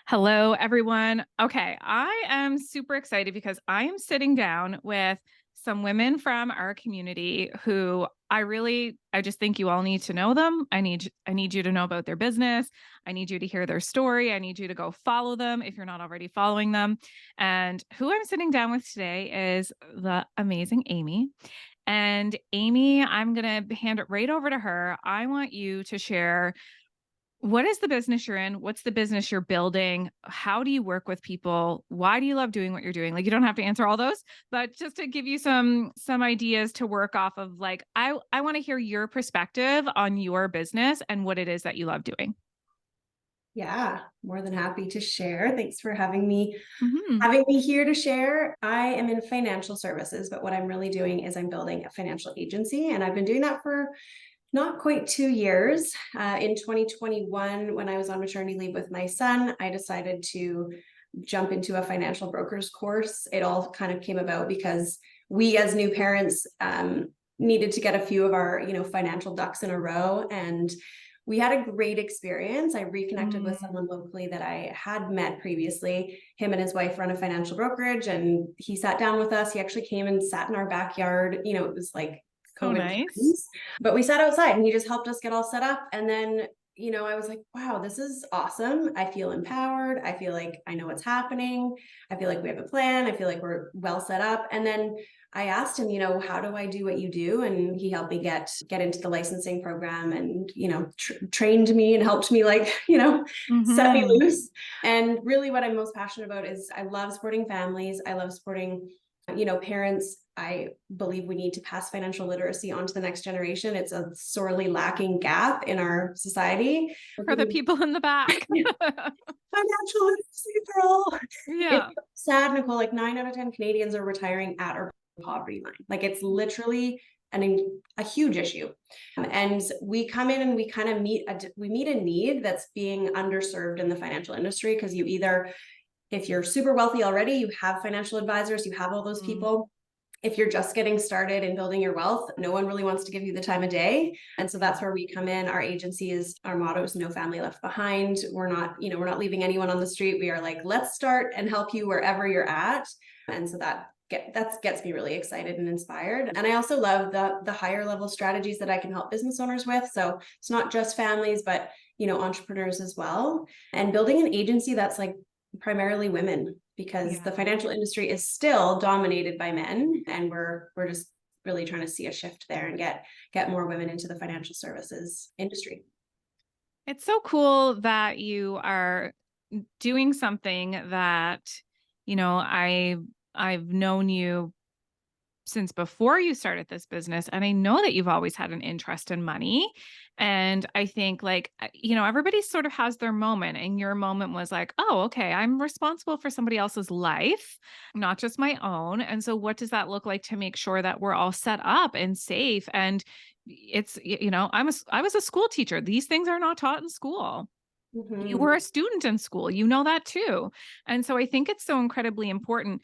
Hello, everyone. Okay, I am super excited because I am sitting down with some women from our community who I just think you all need to know them. I need you to know about their business. I need you to hear their story. I need you to go follow them if you're not already following them. And who I'm sitting down with today is the amazing Aimee. And Aimee, I'm going to hand it right over to her. I want you to share, what is the business you're in? What's the business you're building? How do you work with people? Why do you love doing what you're doing? Like, you don't have to answer all those, but just to give you some ideas to work off of, like, I want to hear your perspective on your business and what it is that you love doing. Yeah, more than happy to share. Thanks for having me Mhm. here to share. I am in financial services, but what I'm really doing is I'm building a financial agency, and I've been doing that for not quite 2 years. In 2021, when I was on maternity leave with my son, I decided to jump into a financial broker's course. It all kind of came about because we, as new parents, needed to get a few of our, financial ducks in a row, and we had a great experience. I reconnected with Mm. someone locally that I had met previously. Him and his wife run a financial brokerage, and he sat down with us. He actually came and sat in our backyard. It was like So COVID nice. times, but we sat outside and he just helped us get all set up. And then, I was like, wow, this is awesome. I feel empowered. I feel like I know what's happening. I feel like we have a plan. I feel like we're well set up. And then I asked him, how do I do what you do? And he helped me get into the licensing program, and, trained me and helped me, like, set me Mhm. loose. And really what I'm most passionate about is I love supporting families. I love supporting, parents. I believe we need to pass financial literacy on to the next generation. It's a sorely lacking gap in our society. For the people in the back. Financial literacy for all. It's Yeah. sad, Nicole. Like 9 out of 10 Canadians are retiring at or poverty line. Like, it's literally a huge issue. And we come in and we kind of meet a need that's being underserved in the financial industry, because if you're super wealthy already, you have financial advisors, you have all those Mm. people. If you're just getting started in building your wealth, no one really wants to give you the time of day. And so that's where we come in. Our motto is no family left behind. We're not leaving anyone on the street. We are like, let's start and help you wherever you're at. And so that gets me really excited and inspired. And I also love the higher level strategies that I can help business owners with. So it's not just families, but entrepreneurs as well. And building an agency that's like primarily women, because the Yeah. financial industry is still dominated by men, and we're just really trying to see a shift there and get more women into the financial services industry. It's so cool that you are doing something that, I've known you since before you started this business. And I know that you've always had an interest in money. And I think, like, everybody sort of has their moment. And your moment was like, oh, okay, I'm responsible for somebody else's life, not just my own. And so what does that look like to make sure that we're all set up and safe? And I was a school teacher. These things are not taught in school. You Mm-hmm. were a student in school. You know that too. And so I think it's so incredibly important.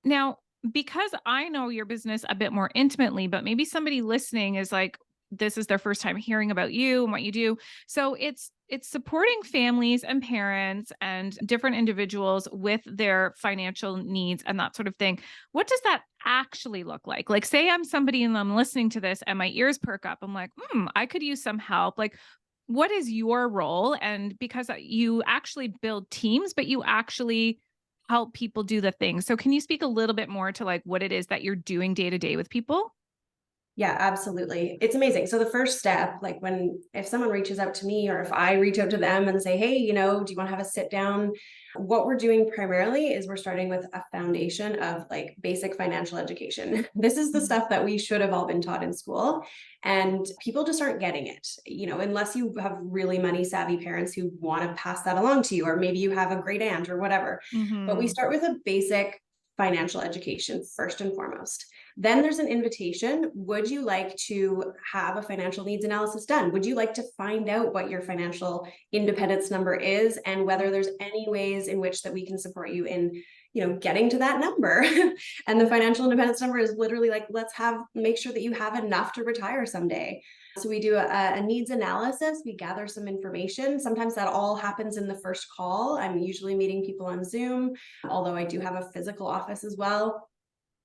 Now, because I know your business a bit more intimately, but maybe somebody listening is like, this is their first time hearing about you and what you do. So it's supporting families and parents and different individuals with their financial needs and that sort of thing. What does that actually look like? Like, say I'm somebody and I'm listening to this and my ears perk up. I'm like, I could use some help. Like, what is your role? And because you actually build teams, but you actually help people do the things. So can you speak a little bit more to, like, what it is that you're doing day to day with people? Yeah, absolutely. It's amazing. So the first step, like if someone reaches out to me or if I reach out to them and say, hey, do you want to have a sit down? What we're doing primarily is we're starting with a foundation of like basic financial education. This is the Mhm. stuff that we should have all been taught in school. And people just aren't getting it, unless you have really money savvy parents who want to pass that along to you, or maybe you have a great aunt or whatever. But we Mhm. start with a basic financial education first and foremost. Then there's an invitation. Would you like to have a financial needs analysis done? Would you like to find out what your financial independence number is and whether there's any ways in which that we can support you in, getting to that number. And the financial independence number is literally like, make sure that you have enough to retire someday. So we do a needs analysis. We gather some information. Sometimes that all happens in the first call. I'm usually meeting people on Zoom, although I do have a physical office as well.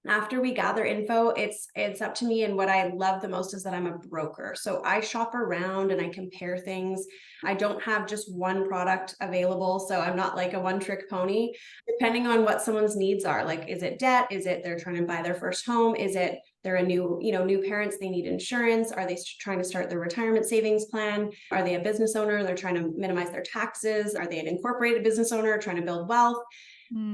After we gather info, it's up to me. And what I love the most is that I'm a broker. So I shop around and I compare things. I don't have just one product available. So I'm not like a one-trick pony. Depending on what someone's needs are, like, is it debt? Is it they're trying to buy their first home? Is it they're a new parents, they need insurance? Are they trying to start their retirement savings plan? Are they a business owner? They're trying to minimize their taxes. Are they an incorporated business owner trying to build wealth?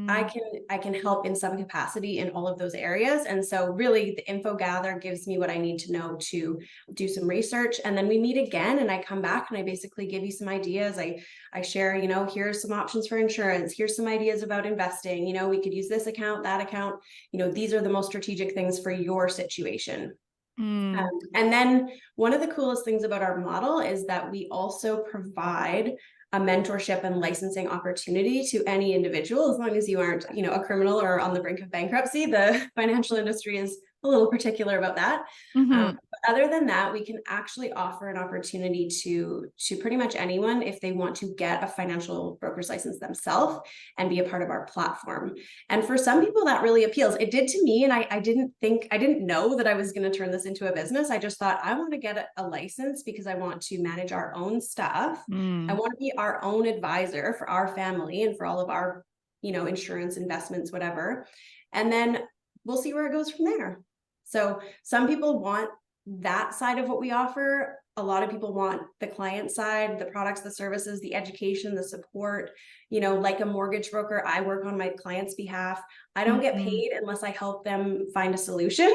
I can help in some capacity in all of those areas. And so really the info gather gives me what I need to know to do some research. And then we meet again and I come back and I basically give you some ideas. I share, here's some options for insurance. Here's some ideas about investing. We could use this account, that account. These are the most strategic things for your situation. And then one of the coolest things about our model is that we also provide a mentorship and licensing opportunity to any individual, as long as you aren't, a criminal or on the brink of bankruptcy. The financial industry is a little particular about that. But other than that, we can actually offer an opportunity to pretty much anyone if they want to get a financial broker's license themselves and be a part of our platform. And for some people that really appeals. It did to me. And I didn't know that I was going to turn this into a business. I just thought I want to get a license because I want to manage our own stuff. I want to be our own advisor for our family and for all of our, insurance, investments, whatever. And then we'll see where it goes from there. So some people want that side of what we offer. A lot of people want the client side, the products, the services, the education, the support. Like a mortgage broker, I work on my client's behalf. I don't get paid unless I help them find a solution.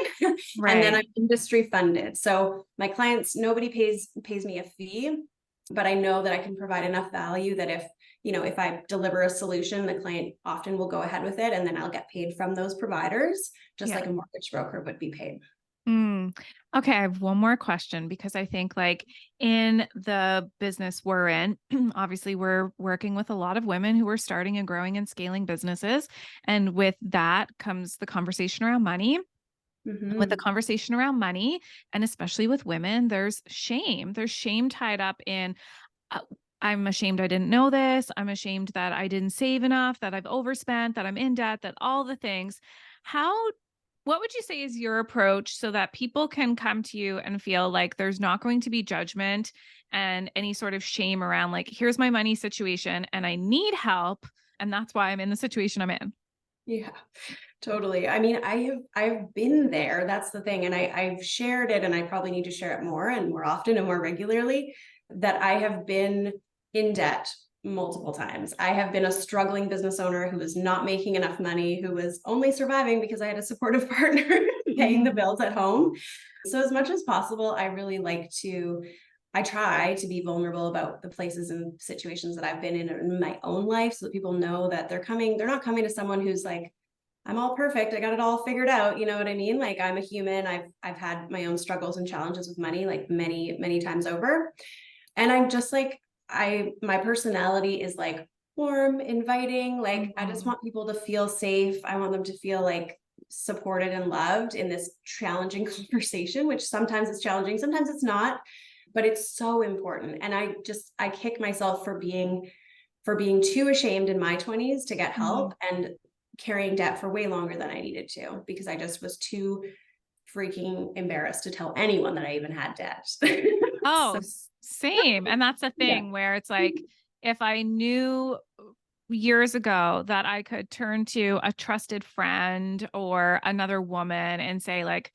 Right. And then I'm industry funded. So my clients, nobody pays me a fee, but I know that I can provide enough value that if I deliver a solution, the client often will go ahead with it, and then I'll get paid from those providers, just like a mortgage broker would be paid. Okay, I have one more question, because I think like in the business we're in, obviously we're working with a lot of women who are starting and growing and scaling businesses. And with that comes the conversation around money. With the conversation around money, and especially with women, there's shame. There's shame tied up in, I'm ashamed I didn't know this. I'm ashamed that I didn't save enough, that I've overspent, that I'm in debt, that all the things. What would you say is your approach so that people can come to you and feel like there's not going to be judgment and any sort of shame around, like, here's my money situation and I need help, and that's why I'm in the situation I'm in? Yeah, totally. I mean, I've been there. That's the thing. And I've shared it, and I probably need to share it more and more often and more regularly, that I have been in debt multiple times. I have been a struggling business owner who was not making enough money, who was only surviving because I had a supportive partner paying the bills at home. So as much as possible, I try to be vulnerable about the places and situations that I've been in my own life, so that people know that they're not coming to someone who's like, I'm all perfect, I got it all figured out. You know what I mean? Like, I'm a human. I've had my own struggles and challenges with money, like many, many times over. And I'm just like, my personality is like warm, inviting. Like, I just want people to feel safe. I want them to feel like supported and loved in this challenging conversation, which sometimes it's challenging, sometimes it's not, but it's so important. And I kick myself for being too ashamed in my 20s to get help, and carrying debt for way longer than I needed to, because I just was too freaking embarrassed to tell anyone that I even had debt. Oh, same. And that's the thing where it's like, if I knew years ago that I could turn to a trusted friend or another woman and say like,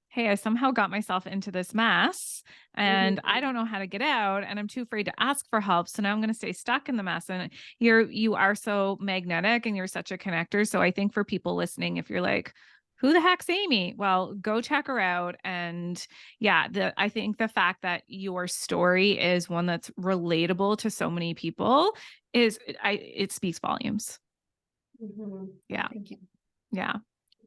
hey, I somehow got myself into this mess and I don't know how to get out, and I'm too afraid to ask for help. So now I'm going to stay stuck in the mess. And you are so magnetic and you're such a connector. So I think for people listening, if you're like, who the heck's Aimee? Well, go check her out. And I think the fact that your story is one that's relatable to so many people it speaks volumes. Yeah. Thank you. Yeah.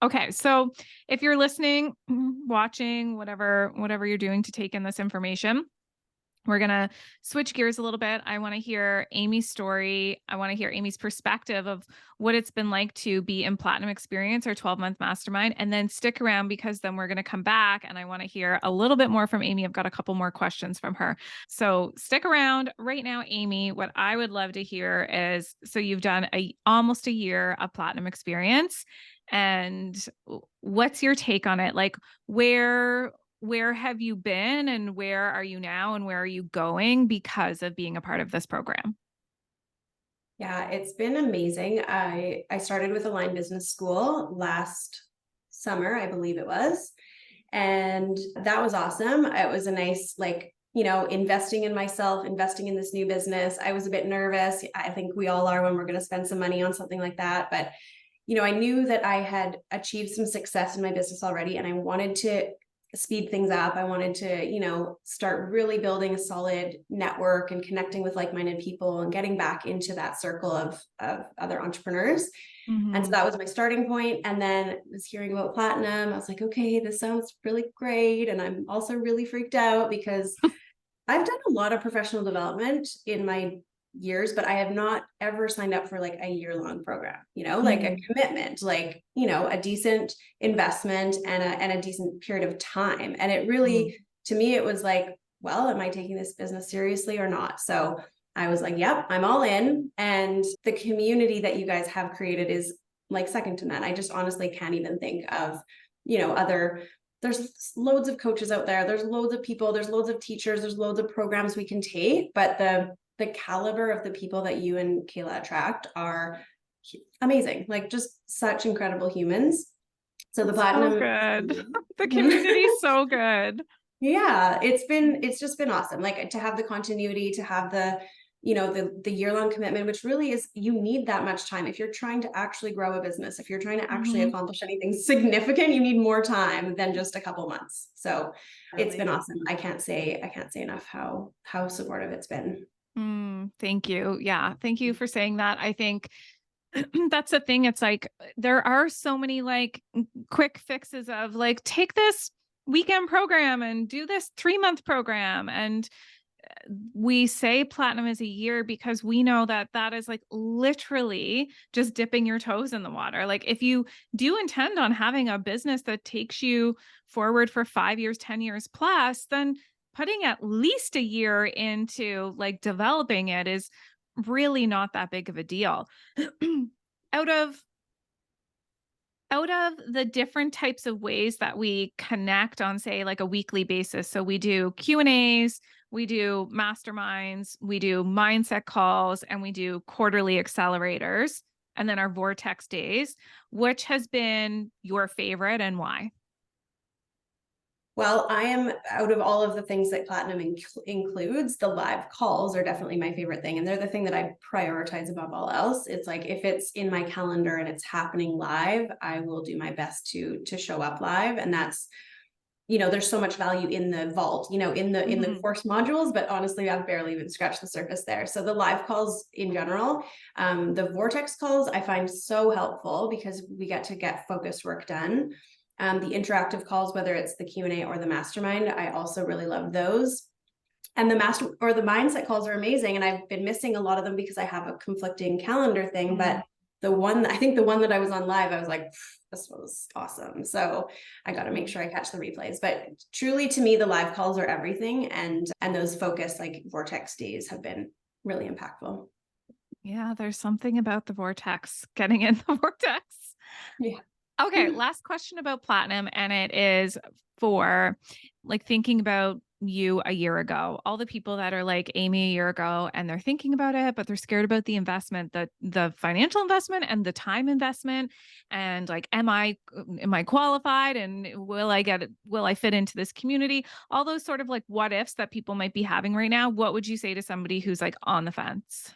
Okay. So if you're listening, watching, whatever you're doing to take in this information, We're going to switch gears a little bit. I want to hear Aimee's story. I want to hear Aimee's perspective of what it's been like to be in Platinum Experience, our 12-month mastermind, and then stick around because then we're going to come back and I want to hear a little bit more from Aimee. I've got a couple more questions from her. So stick around right now, Aimee. What I would love to hear is, so you've done almost a year of Platinum Experience, and what's your take on it? Like, where have you been and where are you now and where are you going because of being a part of this program? Yeah, it's been amazing. I started with Align Business School last summer, I believe it was. And that was awesome. It was a nice, like, investing in myself, investing in this new business. I was a bit nervous. I think we all are when we're going to spend some money on something like that. But, I knew that I had achieved some success in my business already, and I wanted to speed things up. I wanted to, start really building a solid network and connecting with like-minded people and getting back into that circle of other entrepreneurs. And so that was my starting point. And then I was hearing about Platinum. I was like, okay, this sounds really great. And I'm also really freaked out because I've done a lot of professional development in my years, but I have not ever signed up for like a year-long program, like a commitment, like, a decent investment and a decent period of time. And it really, to me, it was like, well, am I taking this business seriously or not? So I was like, yep, I'm all in. And the community that you guys have created is like second to none. I just honestly can't even think of, there's loads of coaches out there. There's loads of people, there's loads of teachers, there's loads of programs we can take, but the caliber of the people that you and Kayla attract are amazing, like just such incredible humans. So the Platinum, so good. The community is so good. Yeah, it's just been awesome. Like to have the continuity, to have the year-long commitment, which really is, you need that much time if you're trying to actually grow a business. If you're trying to actually accomplish anything significant, you need more time than just a couple months. So it's been awesome. I can't say enough how supportive it's been. Thank you. Yeah. Thank you for saying that. I think that's the thing. It's like, there are so many like quick fixes of like, take this weekend program and do this 3-month program. And we say Platinum is a year because we know that that is like literally just dipping your toes in the water. Like if you do intend on having a business that takes you forward for 5 years, 10 years plus, then putting at least a year into like developing it is really not that big of a deal. out of the different types of ways that we connect on, say, like a weekly basis. So we do Q&As, we do masterminds, we do mindset calls, and we do quarterly accelerators, and then our vortex days. Which has been your favorite and why? Well, I am, out of all of the things that Platinum includes, the live calls are definitely my favorite thing. And they're the thing that I prioritize above all else. It's like, if it's in my calendar and it's happening live, I will do my best to show up live. And that's, there's so much value in the vault, in the course modules, but honestly, I've barely even scratched the surface there. So the live calls in general, the vortex calls, I find so helpful because we get focused work done. The interactive calls, whether it's the Q&A or the mastermind, I also really love those. And the mindset calls are amazing. And I've been missing a lot of them because I have a conflicting calendar thing. But the one that I was on live, I was like, this was awesome. So I got to make sure I catch the replays. But truly, to me, the live calls are everything. And those focus, like vortex days, have been really impactful. Yeah, there's something about the vortex, getting in the vortex. Yeah. Okay, last question about Platinum, and it is for like thinking about you a year ago, all the people that are like Aimee a year ago, and they're thinking about it, but they're scared about the investment, the financial investment and the time investment. And like, am I qualified? And will I fit into this community? All those sort of like what ifs that people might be having right now. What would you say to somebody who's like on the fence?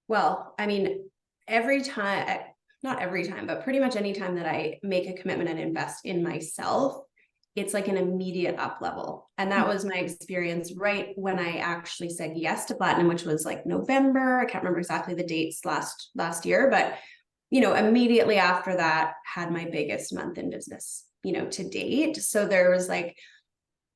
Well, I mean, not every time, but pretty much any time that I make a commitment and invest in myself, it's like an immediate up level. And that was my experience right when I actually said yes to Platinum, which was like November. I can't remember exactly the dates last year, but immediately after that, had my biggest month in business, to date. So there was like,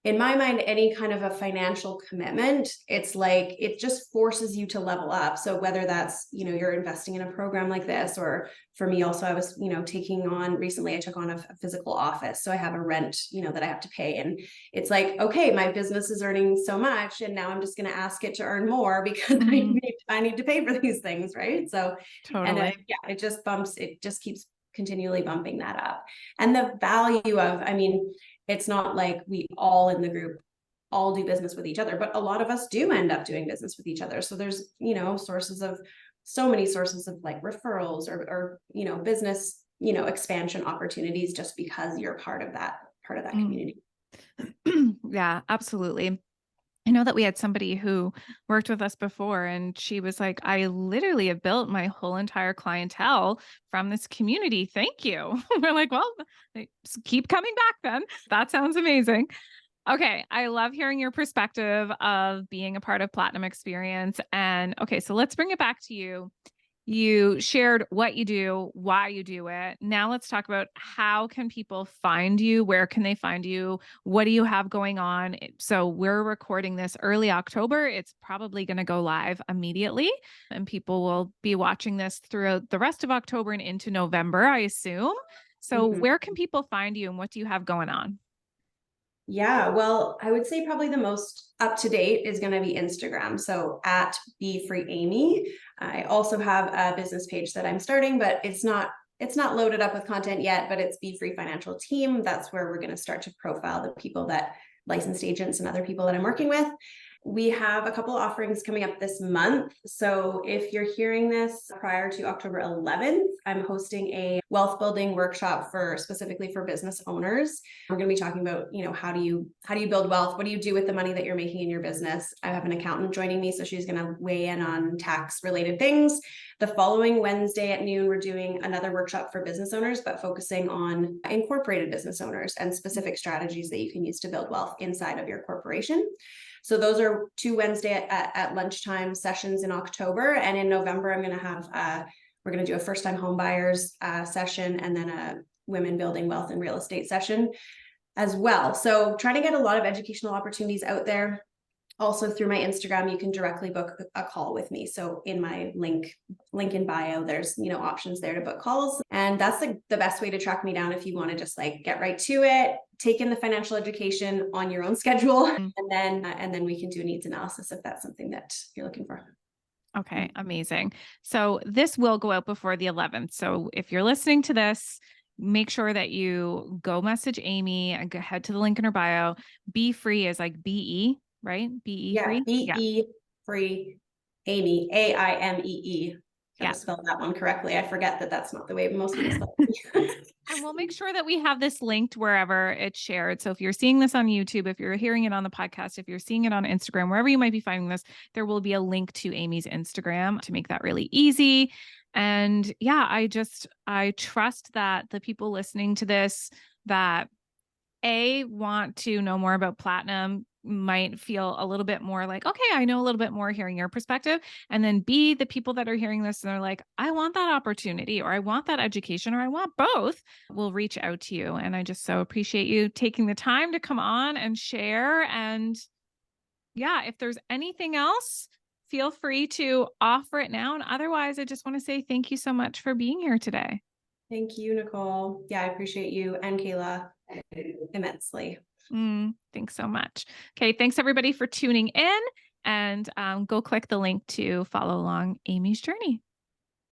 in my mind, any kind of a financial commitment, it's like it just forces you to level up. So whether that's, you're investing in a program like this, or for me also, I was, taking on recently, I took on a physical office. So I have a rent, that I have to pay. And it's like, okay, my business is earning so much, and now I'm just going to ask it to earn more because Mm, I need to pay for these things, right? So, and totally. yeah, it just keeps continually bumping that up. And the value of, I mean, it's not like we all in the group all do business with each other, but a lot of us do end up doing business with each other. So there's, so many sources of like referrals or business, expansion opportunities just because you're part of that Mm. community. Yeah, absolutely. I know that we had somebody who worked with us before, and she was like, I literally have built my whole entire clientele from this community. Thank you. We're like, well, keep coming back then. That sounds amazing. Okay. I love hearing your perspective of being a part of Platinum Experience. And okay, so let's bring it back to you. You shared what you do, why you do it. Now let's talk about how can people find you? Where can they find you? What do you have going on? So we're recording this early October. It's probably going to go live immediately, and people will be watching this throughout the rest of October and into November, I assume. So Mhm. where can people find you and what do you have going on? Yeah, well, I would say probably the most up to date is going to be Instagram. So at Be Free Aimee. I also have a business page that I'm starting, but it's not loaded up with content yet, but it's Be Free Financial Team. That's where we're going to start to profile the people that licensed agents and other people that I'm working with. We have a couple offerings coming up this month. So if you're hearing this prior to October 11th, I'm hosting a wealth building workshop specifically for business owners. We're going to be talking about, how do you build wealth? What do you do with the money that you're making in your business? I have an accountant joining me, so she's going to weigh in on tax related things. The following Wednesday at noon, we're doing another workshop for business owners, but focusing on incorporated business owners and specific strategies that you can use to build wealth inside of your corporation. So those are two Wednesday at lunchtime sessions in October. And in November, I'm going to have, we're going to do a first time home buyers session, and then a women building wealth and real estate session as well. So trying to get a lot of educational opportunities out there. Also through my Instagram, you can directly book a call with me. So in my link in bio, there's, options there to book calls. And that's the best way to track me down if you want to just like get right to it, take in the financial education on your own schedule, Mm. and then we can do a needs analysis if that's something that you're looking for. Okay, amazing. So this will go out before the 11th. So if you're listening to this, make sure that you go message Aimee and go head to the link in her bio. Be free is like BE, right? BE Yeah, free. Yeah. BE Free Aimee, AIMEE. Got Yeah. to spell that one correctly. I forget that that's not the way most people spell it. And we'll make sure that we have this linked wherever it's shared. So if you're seeing this on YouTube, if you're hearing it on the podcast, if you're seeing it on Instagram, wherever you might be finding this, there will be a link to Aimee's Instagram to make that really easy. And yeah, I trust that the people listening to this that want to know more about Platinum might feel a little bit more like, okay, I know a little bit more hearing your perspective. And then B, the people that are hearing this and they're like, I want that opportunity, or I want that education, or I want both, will reach out to you. And I just so appreciate you taking the time to come on and share. And yeah, if there's anything else, feel free to offer it now. And otherwise, I just want to say thank you so much for being here today. Thank you, Nicole. Yeah, I appreciate you and Kayla immensely. Thanks so much. Okay. Thanks everybody for tuning in, and go click the link to follow along Aimee's journey.